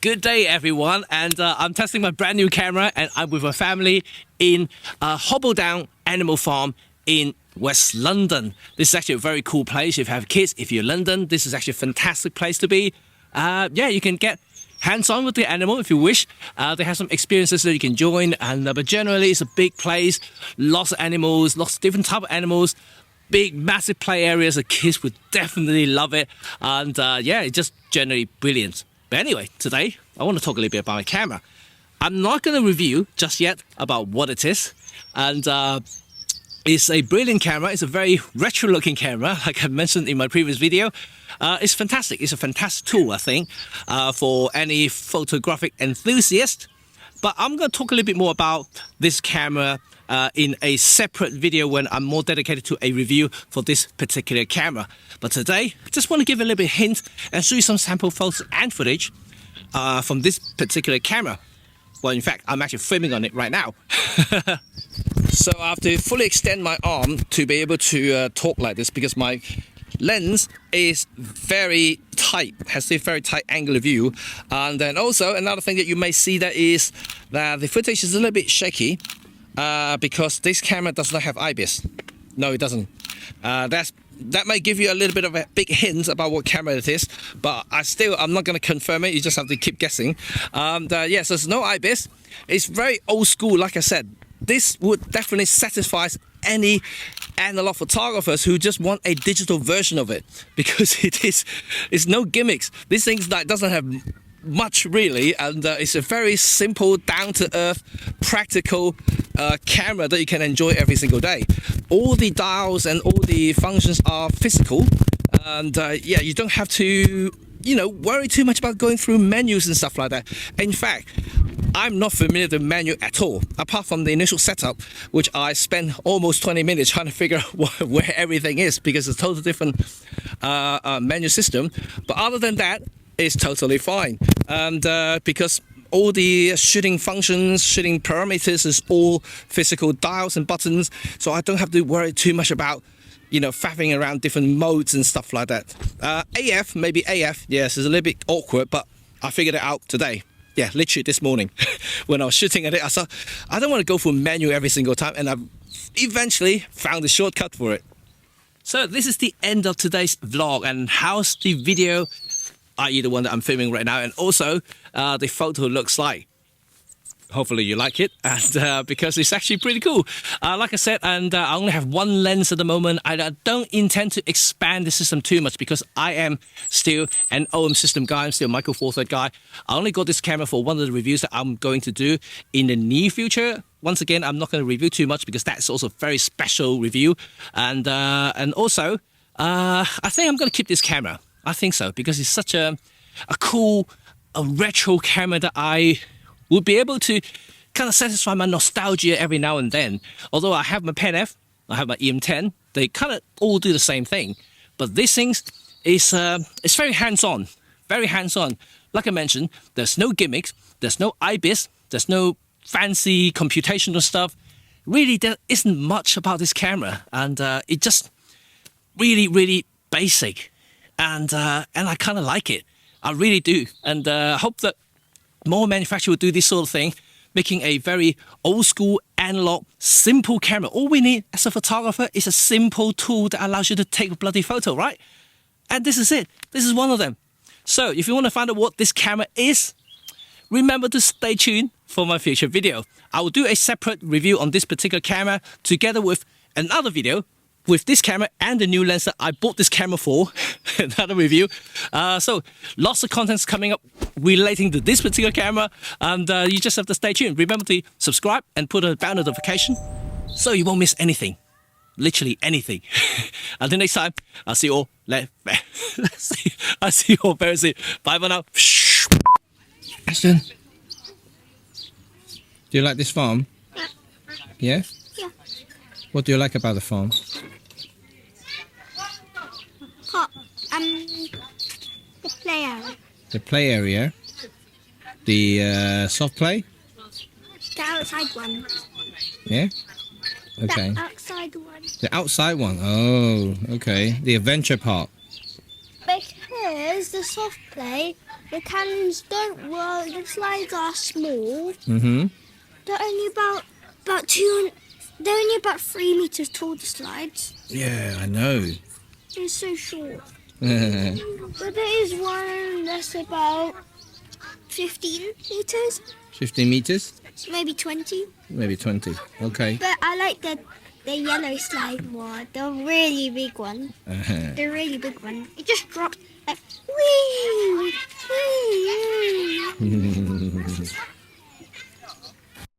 Good day, everyone, and I'm testing my brand new camera, and I'm with my family in Hobbledown Animal Farm in West London. This is actually a very cool place. If you have kids, if you're in London, this is actually a fantastic place to be. Yeah, you can get hands-on with the animal if you wish. They have some experiences that you can join, and but generally it's a big place, lots of animals, lots of different type of animals. Big, massive play areas. The kids would definitely love it, and yeah, it's just generally brilliant. But anyway, today I want to talk a little bit about my camera. I'm not going to review just yet about what it is, and it's a brilliant camera. It's a very retro-looking camera, like I mentioned in my previous video. It's fantastic. It's a fantastic tool, I think, for any photographic enthusiast. But I'm going to talk a little bit more about this camera in a separate video when I'm more dedicated to a review for this particular camera. But today, I just want to give a little bit of hint and show you some sample photos and footage from this particular camera. Well, in fact, I'm actually filming on it right now. So I have to fully extend my arm to be able to talk like this because my lens is very tight, has a very tight angle of view. And then also another thing that you may see that is that the footage is a little bit shaky because this camera does not have IBIS. No, it doesn't. That may give you a little bit of a big hint about what camera it is, but I'm not going to confirm it. You just have to keep guessing. Yes, there's no IBIS. It's very old school, like I said. This would definitely satisfy any analog photographers who just want a digital version of it, because it's no gimmicks. This thing doesn't have much really, and it's a very simple, down-to-earth, practical camera that you can enjoy every single day. All the dials and all the functions are physical, and yeah, you don't have to worry too much about going through menus and stuff like that. In fact, I'm not familiar with the menu at all, apart from the initial setup, which I spent almost 20 minutes trying to figure out where everything is, because it's a totally different menu system. But other than that, it's totally fine. And because all the shooting functions, shooting parameters is all physical dials and buttons, so I don't have to worry too much about faffing around different modes and stuff like that. Maybe AF, yes, it's a little bit awkward, but I figured it out today. Yeah, literally this morning when I was shooting at it, I thought I don't want to go through menu every single time, and I eventually found a shortcut for it. So this is the end of today's vlog, and how's the video, i.e. the one that I'm filming right now, and also the photo looks like. Hopefully you like it, and because it's actually pretty cool. Like I said, and I only have one lens at the moment. I don't intend to expand the system too much because I am still an OM system guy. I'm still a Micro Four Thirds guy. I only got this camera for one of the reviews that I'm going to do in the near future. Once again, I'm not going to review too much because that's also a very special review. And also, I think I'm going to keep this camera. I think so, because it's such a cool, retro camera that I would be able to kind of satisfy my nostalgia every now and then. Although I have my Pen F, I have my EM10, they kind of all do the same thing. But this thing is it's very hands-on, very hands-on. Like I mentioned, there's no gimmicks, there's no IBIS, there's no fancy computational stuff. Really, there isn't much about this camera, and it just really, really basic. And I kind of like it. I really do. And I hope that more manufacturers will do this sort of thing, making a very old school, analog, simple camera. All we need as a photographer is a simple tool that allows you to take a bloody photo, right? And this is it. This is one of them. So if you want to find out what this camera is, remember to stay tuned for my future video. I will do a separate review on this particular camera together with another video with this camera and the new lens that I bought this camera for, another review. So lots of contents coming up relating to this particular camera, and you just have to stay tuned. Remember to subscribe and put a bell notification so you won't miss anything, literally anything. Until next time, I'll see you all I'll see you all very soon. Bye for now. Ashton, do you like this farm? Yeah? Yeah. What do you like about the farm? The play area. The play area? The soft play? The outside one. Yeah? Okay. The outside one. The outside one? Oh, okay. The adventure part. Because the soft play the cannons don't work. The slides are small. Mm-hmm. They're only about 200. They're only about 3 meters tall. The slides. Yeah, I know. They're so short. But there is one that's about 15 meters, 15 meters? maybe 20. Maybe 20. Okay. But I like the yellow slide more. The really big one. Uh-huh. The really big one. It just dropped like whee, whee.